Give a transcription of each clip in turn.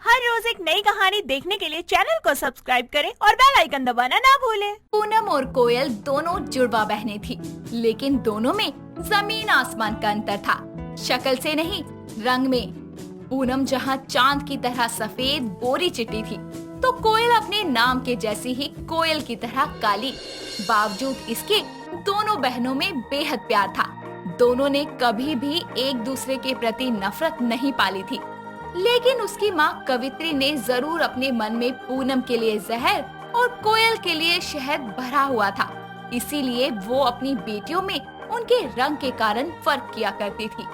हर रोज एक नई कहानी देखने के लिए चैनल को सब्सक्राइब करें और बेल आइकन दबाना ना भूलें। पूनम और कोयल दोनों जुड़वा बहनें थी, लेकिन दोनों में जमीन आसमान का अंतर था। शक्ल से नहीं, रंग में। पूनम जहाँ चांद की तरह सफेद बोरी चिट्टी थी, तो कोयल अपने नाम के जैसी ही कोयल की तरह काली। बावजूद इसके दोनों बहनों में बेहद प्यार था। दोनों ने कभी भी एक दूसरे के प्रति नफरत नहीं पाली थी। लेकिन उसकी माँ कवित्री ने जरूर अपने मन में पूनम के लिए जहर और कोयल के लिए शहद भरा हुआ था। इसीलिए वो अपनी बेटियों में उनके रंग के कारण फर्क किया करती थी।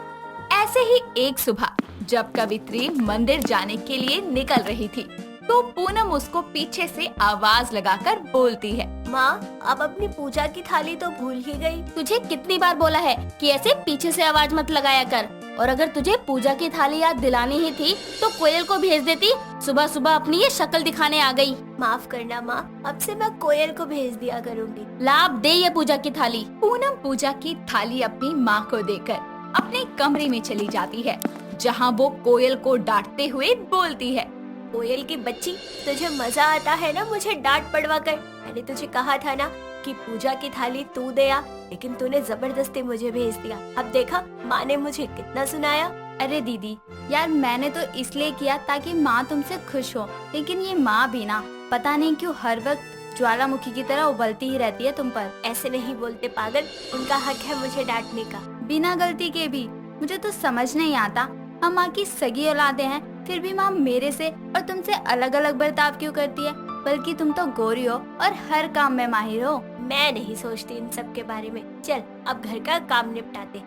ऐसे ही एक सुबह जब कवित्री मंदिर जाने के लिए निकल रही थी, तो पूनम उसको पीछे से आवाज लगाकर बोलती है, माँ, अब अपनी पूजा की थाली तो भूल ही गई। तुझे कितनी बार बोला है कि ऐसे पीछे से आवाज मत लगाया कर। और अगर तुझे पूजा की थाली याद दिलानी ही थी तो कोयल को भेज देती। सुबह सुबह अपनी ये शक्ल दिखाने आ गई। माफ करना माँ, अब से मैं कोयल को भेज दिया करूँगी। लाभ दे ये पूजा की थाली। पूनम पूजा की थाली अपनी माँ को देकर अपने कमरे में चली जाती है, जहाँ वो कोयल को डांटते हुए बोलती है, कोयल की बच्ची, तुझे मजा आता है ना मुझे डांट पड़वा कर। मैंने तुझे कहा था ना कि पूजा की थाली तू दे आ, लेकिन तूने जबरदस्ती मुझे भेज दिया। अब देखा माँ ने मुझे कितना सुनाया। अरे दीदी यार, मैंने तो इसलिए किया ताकि माँ तुमसे खुश हो, लेकिन ये माँ भी ना पता नहीं क्यों हर वक्त ज्वालामुखी की तरह उबलती ही रहती है तुम पर। ऐसे नहीं बोलते पागल, उनका हक है मुझे डांटने का। बिना गलती के भी। मुझे तो समझ नहीं आता, हम माँ की सगी औलादे हैं, फिर भी माँ मेरे से और तुमसे अलग अलग बर्ताव क्यों करती है। बल्कि तुम तो गोरी हो और हर काम में माहिर हो। मैं नहीं सोचती इन सब के बारे में। चल अब घर का काम निपटाते।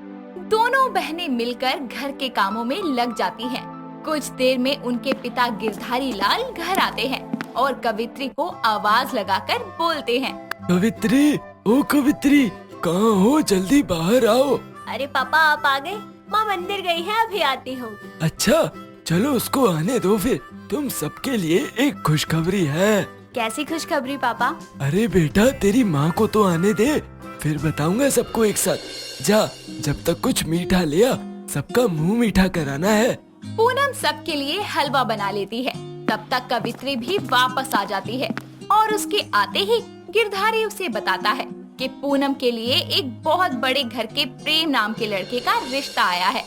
दोनों बहनें मिलकर घर के कामों में लग जाती हैं। कुछ देर में उनके पिता गिरधारी लाल घर आते हैं और कवित्री को आवाज लगाकर बोलते हैं, कवित्री, ओ कवित्री, कहाँ हो? जल्दी बाहर आओ। अरे पापा, आप आ गए? माँ मंदिर गई है, अभी आती हूँ। अच्छा चलो उसको आने दो, फिर तुम सबके लिए एक खुशखबरी है। कैसी खुशखबरी पापा? अरे बेटा, तेरी माँ को तो आने दे, फिर बताऊंगा सबको एक साथ। जा, जब तक कुछ मीठा लिया, सबका मुंह मीठा कराना है। पूनम सबके लिए हलवा बना लेती है। तब तक कवित्री भी वापस आ जाती है और उसके आते ही गिरधारी उसे बताता है कि पूनम के लिए एक बहुत बड़े घर के प्रेम नाम के लड़के का रिश्ता आया है।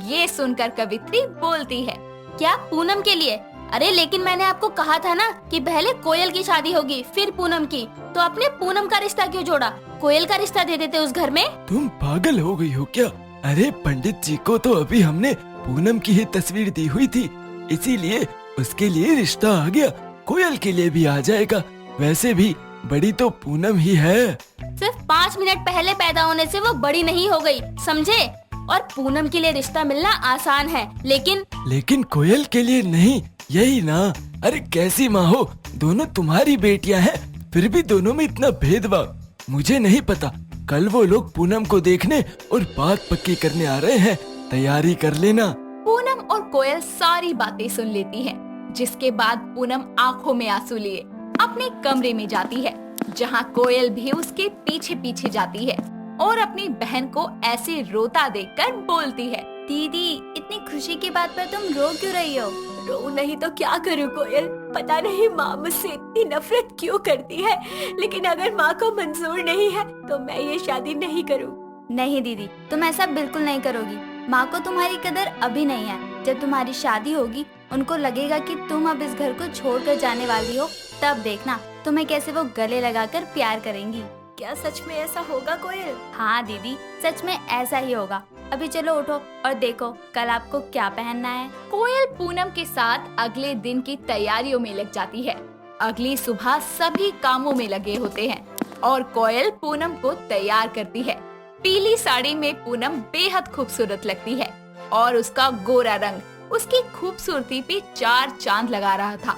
ये सुनकर कवित्री बोलती है, क्या पूनम के लिए? अरे लेकिन मैंने आपको कहा था ना कि पहले कोयल की शादी होगी फिर पूनम की, तो आपने पूनम का रिश्ता क्यों जोड़ा? कोयल का रिश्ता दे देते उस घर में। तुम पागल हो गई हो क्या? अरे पंडित जी को तो अभी हमने पूनम की ही तस्वीर दी हुई थी, इसीलिए उसके लिए रिश्ता आ गया। कोयल के लिए भी आ जाएगा। वैसे भी बड़ी तो पूनम ही है। सिर्फ 5 मिनट पहले पैदा होने से वो बड़ी नहीं हो गई, समझे? और पूनम के लिए रिश्ता मिलना आसान है, लेकिन कोयल के लिए नहीं, यही ना। अरे कैसी माँ हो, दोनों तुम्हारी बेटियां हैं, फिर भी दोनों में इतना भेदभाव। मुझे नहीं पता। कल वो लोग पूनम को देखने और बात पक्की करने आ रहे हैं, तैयारी कर लेना। पूनम और कोयल सारी बातें सुन लेती हैं, जिसके बाद पूनम आंखों में आंसू लिए अपने कमरे में जाती है, जहाँ कोयल भी उसके पीछे पीछे जाती है और अपनी बहन को ऐसे रोता देखकर बोलती है, दीदी इतनी खुशी की बात पर तुम रो क्यों रही हो? रो नहीं तो क्या करूँ कोयल, पता नहीं माँ मुझसे इतनी नफरत क्यों करती है, लेकिन अगर माँ को मंजूर नहीं है तो मैं ये शादी नहीं करूँ। नहीं दीदी, तुम ऐसा बिल्कुल नहीं करोगी। माँ को तुम्हारी कदर अभी नहीं है। जब तुम्हारी शादी होगी, उनको लगेगा कि तुम अब इस घर को छोड़कर जाने वाली हो, तब देखना तुम्हें कैसे वो गले लगाकर प्यार करेंगी। क्या सच में ऐसा होगा कोयल? हाँ दीदी, सच में ऐसा ही होगा। अभी चलो उठो और देखो कल आपको क्या पहनना है। कोयल पूनम के साथ अगले दिन की तैयारियों में लग जाती है। अगली सुबह सभी कामों में लगे होते हैं और कोयल पूनम को तैयार करती है। पीली साड़ी में पूनम बेहद खूबसूरत लगती है और उसका गोरा रंग उसकी खूबसूरती पे 4 चांद लगा रहा था।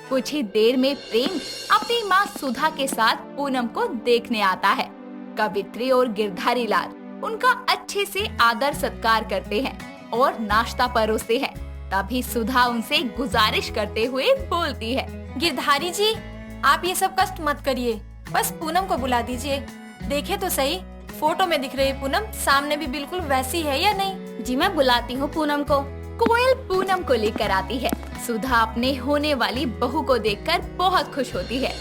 कुछ ही देर में प्रेम अपनी माँ सुधा के साथ पूनम को देखने आता है। कवित्री और गिरधारी लाल उनका अच्छे से आदर सत्कार करते हैं और नाश्ता परोसते हैं। तभी सुधा उनसे गुजारिश करते हुए बोलती है, गिरधारी जी, आप ये सब कष्ट मत करिए, बस पूनम को बुला दीजिए। देखे तो सही, फोटो में दिख रही पूनम सामने भी बिल्कुल वैसी है या नहीं? जी मैं बुलाती हूँ पूनम को। कोयल पूनम को लेकर आती है। सुधा अपने होने वाली बहू को देखकर बहुत खुश होती है।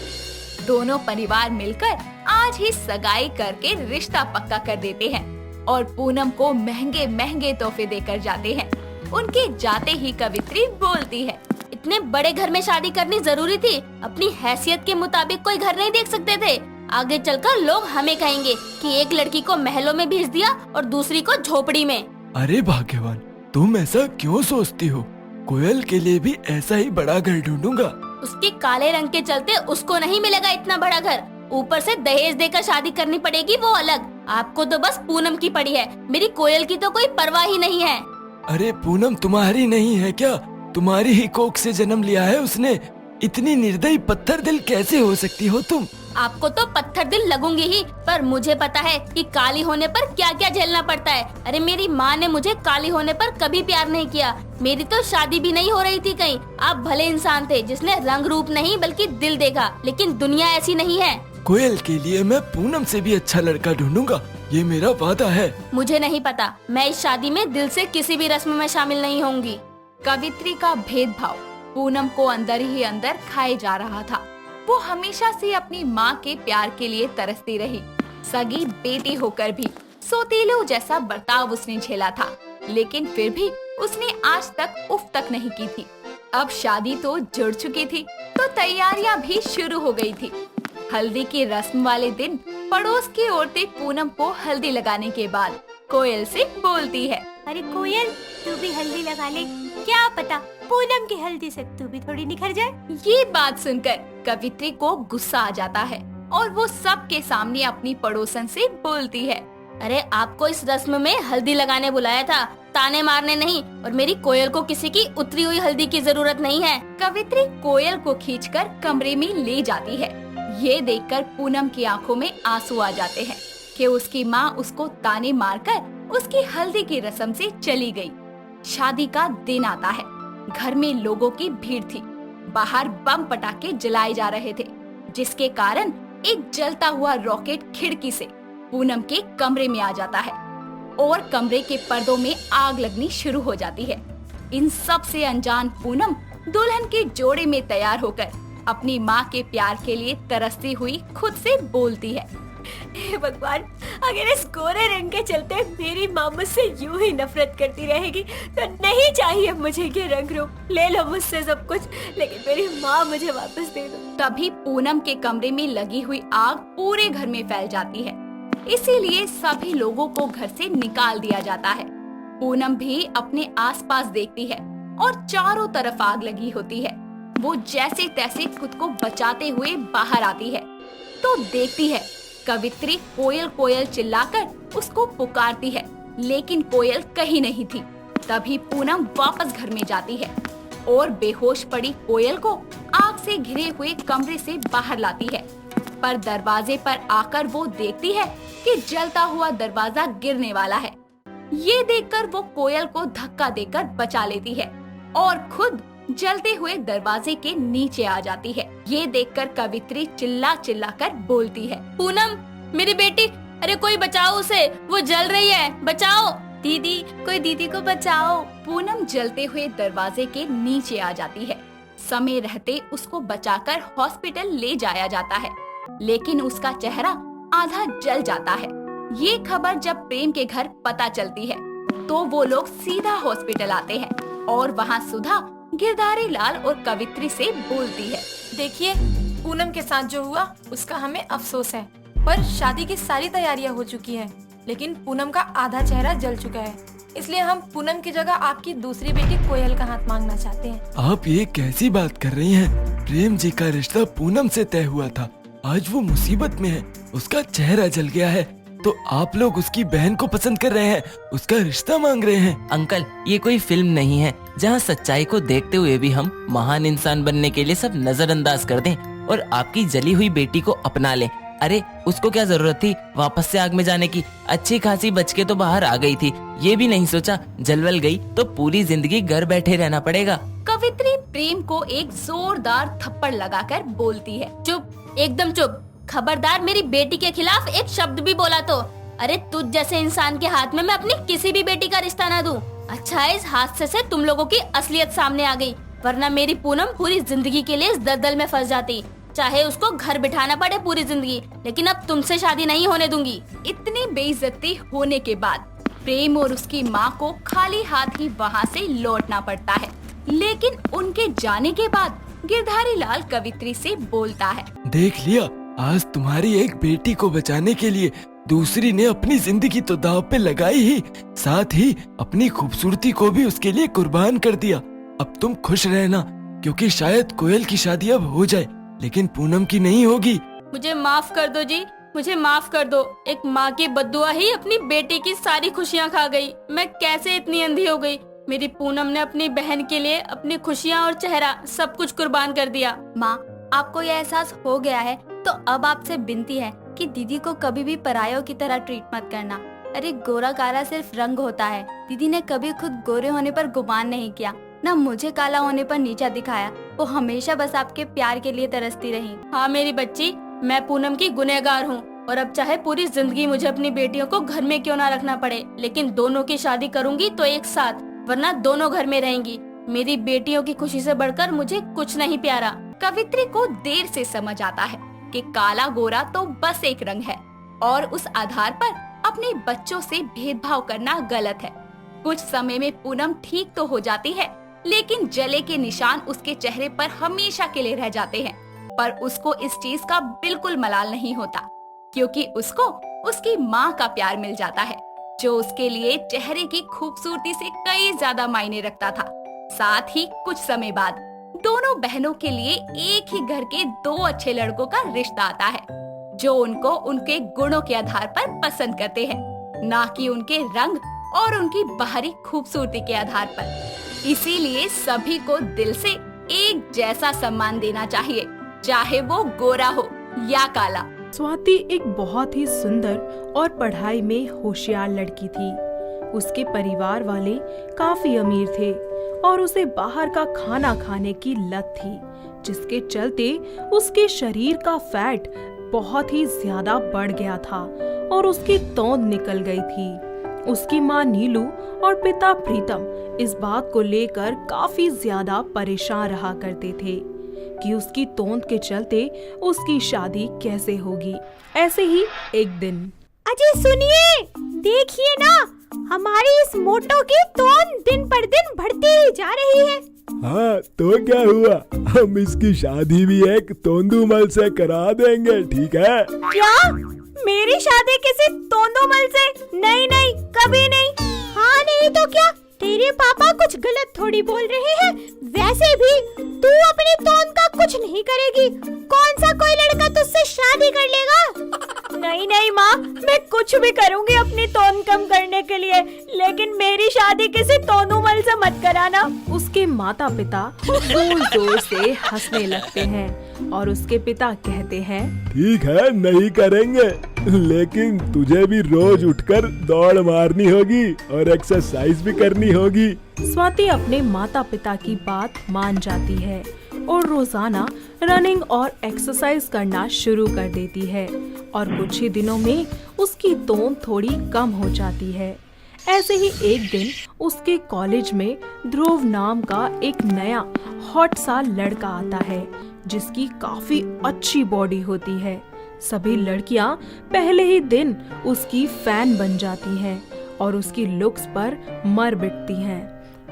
दोनों परिवार मिलकर आज ही सगाई करके रिश्ता पक्का कर देते हैं और पूनम को महंगे महंगे तोहफे देकर जाते हैं। उनके जाते ही कवित्री बोलती है, इतने बड़े घर में शादी करनी जरूरी थी? अपनी हैसियत के मुताबिक कोई घर नहीं देख सकते थे? आगे चलकर लोग हमें कहेंगे कि एक लड़की को महलों में भेज दिया और दूसरी को झोपड़ी में। अरे भाग्यवान, तुम ऐसा क्यों सोचती हो? कोयल के लिए भी ऐसा ही बड़ा घर ढूंढूंगा। उसके काले रंग के चलते उसको नहीं मिलेगा इतना बड़ा घर, ऊपर से दहेज देकर शादी करनी पड़ेगी, वो अलग। आपको तो बस पूनम की पड़ी है, मेरी कोयल की तो कोई परवाह ही नहीं है। अरे पूनम तुम्हारी नहीं है क्या? तुम्हारी ही कोख से जन्म लिया है उसने। इतनी निर्दयी पत्थर दिल कैसे हो सकती हो तुम? आपको तो पत्थर दिल लगूंगी ही, पर मुझे पता है कि काली होने पर क्या क्या झेलना पड़ता है। अरे मेरी माँ ने मुझे काली होने पर कभी प्यार नहीं किया। मेरी तो शादी भी नहीं हो रही थी कहीं। आप भले इंसान थे जिसने रंग रूप नहीं बल्कि दिल देखा, लेकिन दुनिया ऐसी नहीं है। कोयल के लिए मैं पूनम से भी अच्छा लड़का ढूंढूंगा, ये मेरा वादा है। मुझे नहीं पता, मैं इस शादी में दिल से किसी भी रस्म में शामिल नहीं होंगी। कवित्री का भेदभाव पूनम को अंदर ही अंदर खाए जा रहा था। वो हमेशा से अपनी माँ के प्यार के लिए तरसती रही। सगी बेटी होकर भी सौतेलो जैसा बर्ताव उसने झेला था, लेकिन फिर भी उसने आज तक उफ तक नहीं की थी। अब शादी तो जुड़ चुकी थी, तो तैयारियां भी शुरू हो गई थी। हल्दी की रस्म वाले दिन पड़ोस की औरतें पूनम को हल्दी लगाने के बाद कोयल से बोलती है, अरे कोयल, तू भी हल्दी लगा ले, क्या पता पूनम की हल्दी से तू भी थोड़ी निखर जाए। ये बात सुनकर कवित्री को गुस्सा आ जाता है और वो सबके सामने अपनी पड़ोसन से बोलती है, अरे आपको इस रस्म में हल्दी लगाने बुलाया था, ताने मारने नहीं। और मेरी कोयल को किसी की उतरी हुई हल्दी की जरूरत नहीं है। कवित्री कोयल को खींचकर कमरे में ले जाती है। ये देखकर पूनम की आंखों में आंसू आ जाते हैं कि उसकी माँ उसको ताने मारकर उसकी हल्दी की रस्म से चली गई। शादी का दिन आता है। घर में लोगों की भीड़ थी। बाहर बम पटाखे जलाए जा रहे थे, जिसके कारण एक जलता हुआ रॉकेट खिड़की से पूनम के कमरे में आ जाता है और कमरे के पर्दों में आग लगनी शुरू हो जाती है। इन सब से अनजान पूनम दुल्हन के जोड़े में तैयार होकर अपनी माँ के प्यार के लिए तरसती हुई खुद से बोलती है, हे भगवान, अगर इस गोरे रंग के चलते मेरी माँ मुझसे यूं ही नफरत करती रहेगी तो नहीं चाहिए मुझे ये रंग रूप। ले लो मुझसे सब कुछ, लेकिन मेरी माँ मुझे वापस दे दो। तभी पूनम के कमरे में लगी हुई आग पूरे घर में फैल जाती है। इसीलिए सभी लोगों को घर से निकाल दिया जाता है। पूनम भी अपने आसपास देखती है और चारों तरफ आग लगी होती है। वो जैसे तैसे खुद को बचाते हुए बाहर आती है तो देखती है कवित्री कोयल कोयल चिल्लाकर उसको पुकारती है, लेकिन कोयल कहीं नहीं थी। तभी पूनम वापस घर में जाती है और बेहोश पड़ी कोयल को आग से घिरे हुए कमरे से बाहर लाती है। पर दरवाजे पर आकर वो देखती है कि जलता हुआ दरवाजा गिरने वाला है। ये देखकर वो कोयल को धक्का देकर बचा लेती है और खुद जलते हुए दरवाजे के नीचे आ जाती है। ये देखकर कवित्री चिल्ला चिल्ला कर बोलती है, पूनम, मेरी बेटी, अरे कोई बचाओ उसे, वो जल रही है, बचाओ। दीदी, कोई दीदी को बचाओ। पूनम जलते हुए दरवाजे के नीचे आ जाती है। समय रहते उसको बचाकर हॉस्पिटल ले जाया जाता है, लेकिन उसका चेहरा आधा जल जाता है। ये खबर जब प्रेम के घर पता चलती है तो वो लोग सीधा हॉस्पिटल आते हैं और वहाँ सुधा गिरधारी लाल और कवित्री से बोलती है, देखिए, पूनम के साथ जो हुआ उसका हमें अफसोस है, पर शादी की सारी तैयारियां हो चुकी हैं, लेकिन पूनम का आधा चेहरा जल चुका है। इसलिए हम पूनम की जगह आपकी दूसरी बेटी कोयल का हाथ मांगना चाहते हैं। आप ये कैसी बात कर रही हैं? प्रेम जी का रिश्ता पूनम से तय हुआ था। आज वो मुसीबत में है, उसका चेहरा जल गया है, तो आप लोग उसकी बहन को पसंद कर रहे हैं, उसका रिश्ता मांग रहे हैं। अंकल, ये कोई फिल्म नहीं है जहाँ सच्चाई को देखते हुए भी हम महान इंसान बनने के लिए सब नजरअंदाज कर दें और आपकी जली हुई बेटी को अपना लें। अरे उसको क्या जरूरत थी वापस से आग में जाने की? अच्छी खासी बच के तो बाहर आ गई थी, ये भी नहीं सोचा जलवल गई तो पूरी जिंदगी घर बैठे रहना पड़ेगा। कवित्री प्रेम को एक जोरदार थप्पड़ लगाकर बोलती है, चुप, एकदम चुप। खबरदार मेरी बेटी के खिलाफ एक शब्द भी बोला तो, अरे तुझ जैसे इंसान के हाथ में मैं अपनी किसी भी बेटी का रिश्ता ना दूं। अच्छा है इस हादसे से तुम लोगों की असलियत सामने आ गई। वरना मेरी पूनम पूरी जिंदगी के लिए इस दलदल में फंस जाती, चाहे उसको घर बिठाना पड़े पूरी जिंदगी, लेकिन अब तुमसे शादी नहीं होने दूंगी। इतनी बेइज्जती होने के बाद प्रेम और उसकी माँ को खाली हाथ ही वहाँ से लौटना पड़ता है। लेकिन उनके जाने के बाद गिरधारी लाल कवित्री से बोलता है, देख लिया, आज तुम्हारी एक बेटी को बचाने के लिए दूसरी ने अपनी जिंदगी तो दांव पे लगाई ही, साथ ही अपनी खूबसूरती को भी उसके लिए कुर्बान कर दिया। अब तुम खुश रहना, क्योंकि शायद कोयल की शादी अब हो जाए, लेकिन पूनम की नहीं होगी। मुझे माफ कर दो जी, मुझे माफ कर दो। एक माँ की बद्दुआ ही अपनी बेटी की सारी खुशियाँ खा गई। मैं कैसे इतनी अंधी हो गई। मेरी पूनम ने अपनी बहन के लिए अपनी खुशियाँ और चेहरा सब कुछ कुर्बान कर दिया। माँ, आपको यह एहसास हो गया है तो अब आपसे विनती है कि दीदी को कभी भी परायों की तरह ट्रीट मत करना। अरे गोरा काला सिर्फ रंग होता है। दीदी ने कभी खुद गोरे होने पर गुमान नहीं किया, न मुझे काला होने पर नीचा दिखाया। वो हमेशा बस आपके प्यार के लिए तरसती रही। हाँ मेरी बच्ची, मैं पूनम की गुनहगार हूँ और अब चाहे पूरी जिंदगी मुझे अपनी बेटियों को घर में क्यों ना रखना पड़े, लेकिन दोनों की शादी करूंगी तो एक साथ, वरना दोनों घर में रहेंगी। मेरी बेटियों की खुशी से बढ़कर मुझे कुछ नहीं प्यारा। कवित्री को देर से समझ आता है कि काला गोरा तो बस एक रंग है और उस आधार पर अपने बच्चों से भेदभाव करना गलत है। कुछ समय में पूनम ठीक तो हो जाती है, लेकिन जले के निशान उसके चेहरे पर हमेशा के लिए रह जाते हैं। पर उसको इस चीज का बिल्कुल मलाल नहीं होता, क्योंकि उसको उसकी माँ का प्यार मिल जाता है, जो उसके लिए चेहरे की खूबसूरती से कई ज्यादा मायने रखता था। साथ ही कुछ समय बाद दोनों बहनों के लिए एक ही घर के दो अच्छे लड़कों का रिश्ता आता है, जो उनको उनके गुणों के आधार पर पसंद करते हैं, ना कि उनके रंग और उनकी बाहरी खूबसूरती के आधार पर। इसीलिए सभी को दिल से एक जैसा सम्मान देना चाहिए, चाहे वो गोरा हो या काला। स्वाति एक बहुत ही सुंदर और पढ़ाई में होशियार लड़की थी। उसके परिवार वाले काफी अमीर थे और उसे बाहर का खाना खाने की लत थी, जिसके चलते उसके शरीर का फैट बहुत ही ज्यादा बढ़ गया था और उसकी तौंद निकल गई थी। उसकी माँ नीलू और पिता प्रीतम इस बात को लेकर काफी ज्यादा परेशान रहा करते थे कि उसकी तौंद के चलते उसकी शादी कैसे होगी। ऐसे ही एक दिन, अजय सुनिए, देखिए ना, हमारी इस मोटो की तौंद दिन पर दिन बढ़ती ही जा रही है। हाँ तो क्या हुआ, हम इसकी शादी भी एक तोंदूमल से करा देंगे, ठीक है? क्या मेरी शादी किसी तोंदूमल से? नहीं नहीं, कभी नहीं। हाँ नहीं तो क्या, तेरे पापा कुछ गलत थोड़ी बोल रहे हैं। वैसे भी तू अपनी तौंद का कुछ नहीं करेगी। कौन सा कोई लड़का तुझसे शादी कर लेगा? नहीं नहीं माँ, मैं कुछ भी करूँगी अपनी तौंद कम करने के लिए, लेकिन मेरी शादी किसी तोंदूमल से मत कराना। उसके माता पिता जोर जोर से हंसने लगते हैं और उसके पिता कहते हैं, ठीक है नहीं करेंगे, लेकिन तुझे भी रोज उठकर दौड़ मारनी होगी और एक्सरसाइज भी करनी होगी। स्वाति अपने माता पिता की बात मान जाती है और रोजाना रनिंग और एक्सरसाइज करना शुरू कर देती है और कुछ ही दिनों में उसकी तौंद थोड़ी कम हो जाती है। ऐसे ही एक दिन उसके कॉलेज में ध्रुव नाम का एक नया हॉट सा लड़का आता है, जिसकी काफी अच्छी बॉडी होती है। सभी लड़कियां पहले ही दिन उसकी फैन बन जाती हैं और उसकी लुक्स पर मर बिटती हैं।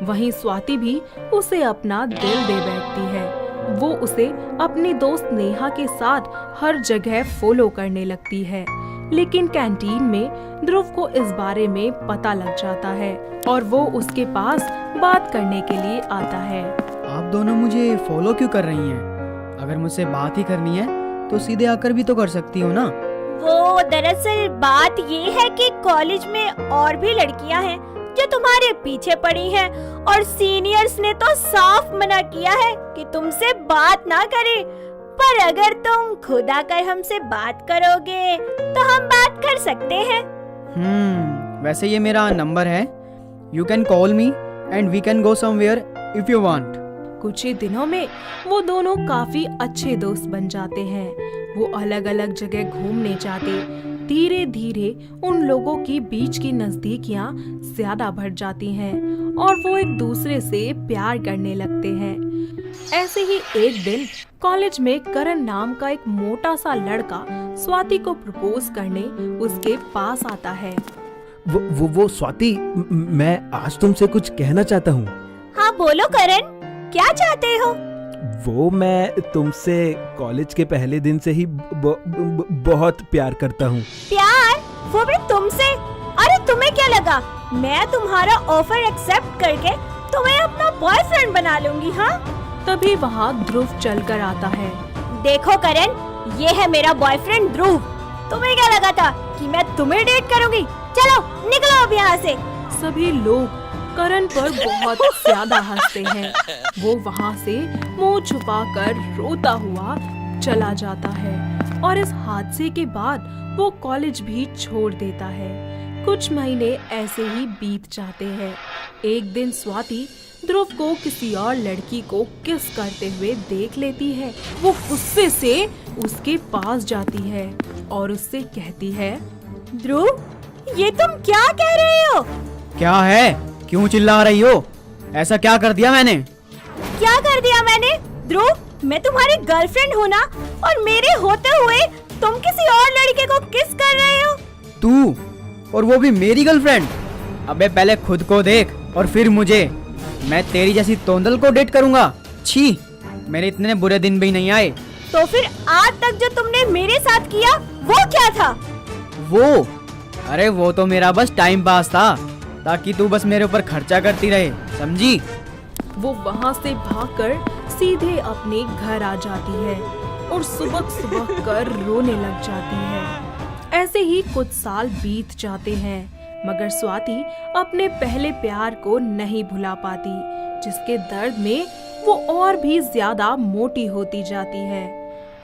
वहीं स्वाति भी उसे अपना दिल दे बैठती है। वो उसे अपनी दोस्त नेहा के साथ हर जगह फॉलो करने लगती है, लेकिन कैंटीन में ध्रुव को इस बारे में पता लग जाता है और वो उसके पास बात करने के लिए आता है। आप दोनों मुझे फॉलो क्यों कर रही हैं? अगर मुझसे बात ही करनी है तो सीधे आकर भी तो कर सकती हो ना। वो दरअसल बात ये है कि कॉलेज में और भी लड़कियां हैं जो तुम्हारे पीछे पड़ी हैं और सीनियर्स ने तो साफ मना किया है कि तुमसे बात ना करें। पर अगर तुम खुद आकर हमसे बात करोगे तो हम बात कर सकते हैं। वैसे ये मेरा नंबर है, you can call me and we can go somewhere if you want. कुछ ही दिनों में वो दोनों काफी अच्छे दोस्त बन जाते हैं। वो अलग अलग जगह घूमने जाते धीरे धीरे उन लोगों की बीच की नजदीकियां ज्यादा बढ़ जाती हैं और वो एक दूसरे से प्यार करने लगते हैं। ऐसे ही एक दिन कॉलेज में करण नाम का एक मोटा सा लड़का स्वाति को प्रपोज करने उसके पास आता है। वो स्वाति, मैं आज तुमसे कुछ कहना चाहता हूँ। हाँ बोलो करण, क्या चाहते हो? वो मैं तुमसे कॉलेज के पहले दिन से ही बहुत प्यार करता हूँ। प्यार? वो भी तुमसे? अरे तुम्हें क्या लगा मैं तुम्हारा ऑफर एक्सेप्ट करके तुम्हें अपना बॉयफ्रेंड बना लूंगी? हाँ, तभी वहाँ ध्रुव चलकर आता है। देखो करण, ये है मेरा बॉयफ्रेंड ध्रुव। तुम्हें क्या लगा था कि मैं तुम्हें डेट करूंगी? चलो निकलो अब यहाँ से। सभी लोग करण पर बहुत ज्यादा हंसते हैं। वो वहाँ से मुंह छुपाकर रोता हुआ चला जाता है और इस हादसे के बाद वो कॉलेज भी छोड़ देता है। कुछ महीने ऐसे ही बीत जाते हैं। एक दिन स्वाति ध्रुव को किसी और लड़की को किस करते हुए देख लेती है। वो गुस्से से उसके पास जाती है और उससे कहती है, ध्रुव, ये तुम क्या कह रहे हो? क्या है? क्यों चिल्ला रही हो? ऐसा क्या कर दिया मैंने? क्या कर दिया मैंने? ध्रुव, मैं तुम्हारी गर्लफ्रेंड हूँ ना, और मेरे होते हुए तुम किसी और लड़के को किस कर रहे हो? तू? और वो भी मेरी गर्लफ्रेंड? अबे पहले खुद को देख और फिर मुझे। मैं तेरी जैसी तोंदल को डेट करूंगा? छी, मेरे इतने बुरे दिन भी नहीं आए। तो फिर आज तक जो तुमने मेरे साथ किया वो क्या था? वो? अरे वो तो मेरा बस टाइम पास था, ताकि तू बस मेरे ऊपर खर्चा करती रहे, समझी? वो वहाँ से भागकर सीधे अपने घर आ जाती है और सुबह सुबह कर रोने लग जाती है। ऐसे ही कुछ साल बीत जाते हैं, मगर स्वाति अपने पहले प्यार को नहीं भुला पाती, जिसके दर्द में वो और भी ज्यादा मोटी होती जाती है।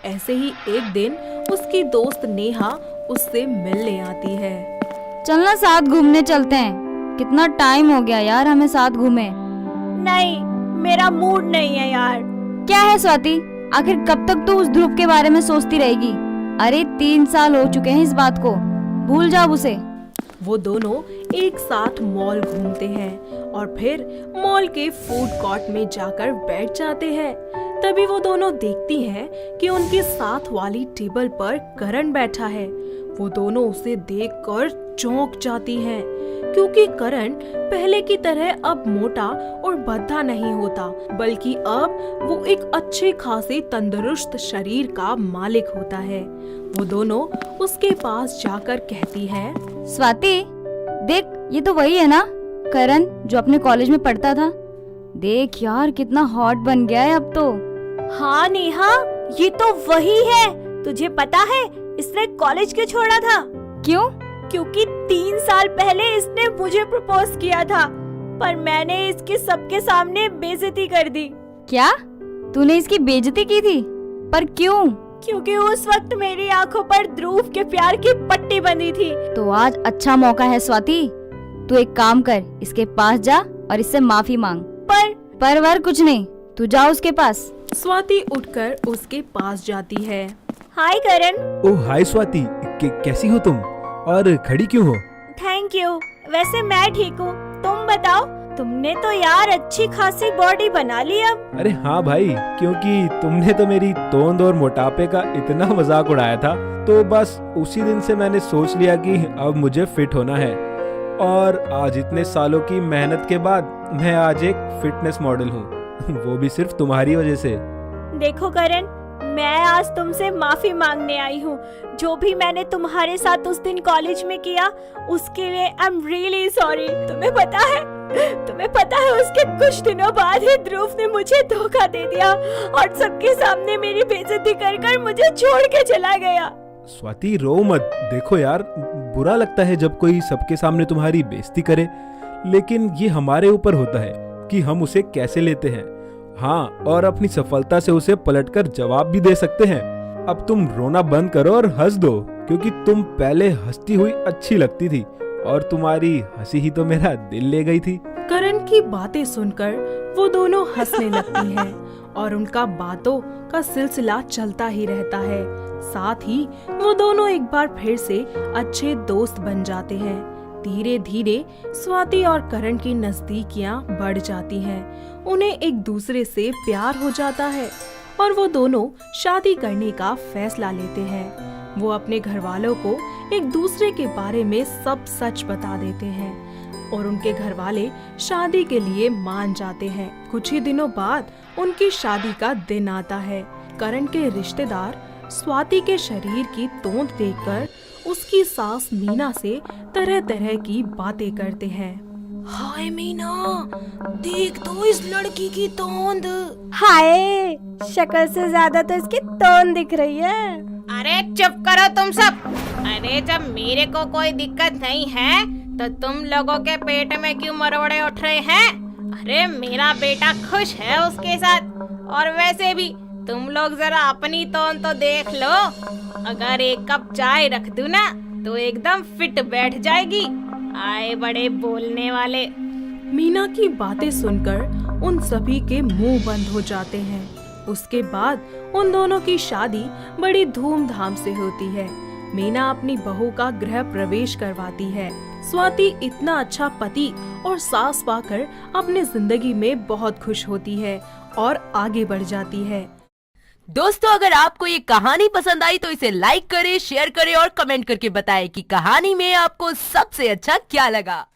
ऐसे ही एक दिन उसकी दोस्त नेहा उससे मिलने आती है। चलना साथ घूमने चलते हैं। कितना टाइम हो गया यार हमें साथ घूमे। नहीं, मेरा मूड नहीं है यार। क्या है स्वाति, आखिर कब तक तू उस ध्रुव के बारे में सोचती रहेगी? अरे 3 साल हो चुके हैं इस बात को, भूल जाओ उसे। वो दोनों एक साथ मॉल घूमते हैं और फिर मॉल के फूड कोर्ट में जाकर बैठ जाते हैं। तभी वो दोनों देखती हैं कि उनके साथ वाली टेबल पर करण बैठा है। वो दोनों उसे देखकर चौंक जाती हैं, क्योंकि करण पहले की तरह अब मोटा और भद्दा नहीं होता, बल्कि अब वो एक अच्छे खासे तंदुरुस्त शरीर का मालिक होता है। वो दोनों उसके पास जाकर कहती है, स्वाति देख, ये तो वही है ना करण जो अपने कॉलेज में पढ़ता था। देख यार कितना हॉट बन गया है अब तो। हाँ नेहा, ये तो वही है। तुझे पता है इसने कॉलेज क्यों छोड़ा था? क्यों? क्योंकि 3 साल पहले इसने मुझे प्रपोज किया था, पर मैंने इसके सबके सामने बेइज्जती कर दी। क्या? तूने इसकी बेइज्जती की थी? पर क्यों? क्योंकि उस वक्त मेरी आंखों पर ध्रुव के प्यार की पट्टी बंधी थी। तो आज अच्छा मौका है स्वाति, तू एक काम कर, इसके पास जा और इससे माफी मांग। पर वर कुछ नहीं, तू जा उसके पास। स्वाति उठकर उसके पास जाती है। हाय करण। ओह हाय स्वाति, कैसी हो तुम और खड़ी क्यों हो? Thank you. वैसे मैं ठीक हूँ, तुम बताओ? तुमने तो यार अच्छी खासी बॉडी बना ली अब। अरे हाँ भाई, क्योंकि तुमने तो मेरी तोंद और मोटापे का इतना मजाक उड़ाया था, तो बस उसी दिन से मैंने सोच लिया कि अब मुझे फिट होना है। और आज इतने सालों की मेहनत के बाद मैं आज एक फिटनेस मॉडल हूँ, वो भी सिर्फ तुम्हारी वजह से। देखो करण, मैं आज तुमसे माफी मांगने आई हूँ। जो भी मैंने तुम्हारे साथ उस दिन कॉलेज में किया, उसके लिए आई एम रियली सॉरी। तुम्हें पता है उसके कुछ दिनों बाद ही ध्रुव ने मुझे धोखा दे दिया और सबके सामने मेरी बेइज्जती कर मुझे छोड़ के चला गया। स्वाति रो मत। देखो यार, बुरा लगता है जब कोई सबके सामने तुम्हारी बेइज्जती करे, लेकिन ये हमारे ऊपर होता है कि हम उसे कैसे लेते हैं। हाँ, और अपनी सफलता से उसे पलटकर जवाब भी दे सकते हैं। अब तुम रोना बंद करो और हंस दो, क्योंकि तुम पहले हंसती हुई अच्छी लगती थी और तुम्हारी हंसी ही तो मेरा दिल ले गई थी। करण की बातें सुनकर वो दोनों हंसने लगती हैं और उनका बातों का सिलसिला चलता ही रहता है। साथ ही वो दोनों एक बार फिर से अच्छे दोस्त बन जाते हैं। धीरे धीरे स्वाति और करण की नजदीकियां बढ़ जाती हैं। उन्हें एक दूसरे से प्यार हो जाता है और वो दोनों शादी करने का फैसला लेते हैं। वो अपने घर वालों को एक दूसरे के बारे में सब सच बता देते हैं और उनके घर वाले शादी के लिए मान जाते हैं। कुछ ही दिनों बाद उनकी शादी का दिन आता है। करण के रिश्तेदार स्वाति के शरीर की तोंद देखकर उसकी सास मीना से तरह तरह की बातें करते हैं। हाय मीना, देख तो इस लड़की की तोंद। हाय, शक्ल से ज्यादा तो इसकी तोंद दिख रही है। अरे चुप करो तुम सब। अरे जब मेरे को कोई दिक्कत नहीं है तो तुम लोगों के पेट में क्यों मरोड़े उठ रहे हैं? अरे मेरा बेटा खुश है उसके साथ। और वैसे भी तुम लोग जरा अपनी तोंद तो देख लो। अगर एक कप चाय रख दूं ना तो एकदम फिट बैठ जाएगी। आए बड़े बोलने वाले। मीना की बातें सुनकर उन सभी के मुंह बंद हो जाते हैं। उसके बाद उन दोनों की शादी बड़ी धूमधाम से होती है। मीना अपनी बहू का गृह प्रवेश करवाती है। स्वाति इतना अच्छा पति और सास पाकर अपने जिंदगी में बहुत खुश होती है और आगे बढ़ जाती है। दोस्तों, अगर आपको ये कहानी पसंद आई तो इसे लाइक करें, शेयर करें और कमेंट करके बताएं कि कहानी में आपको सबसे अच्छा क्या लगा।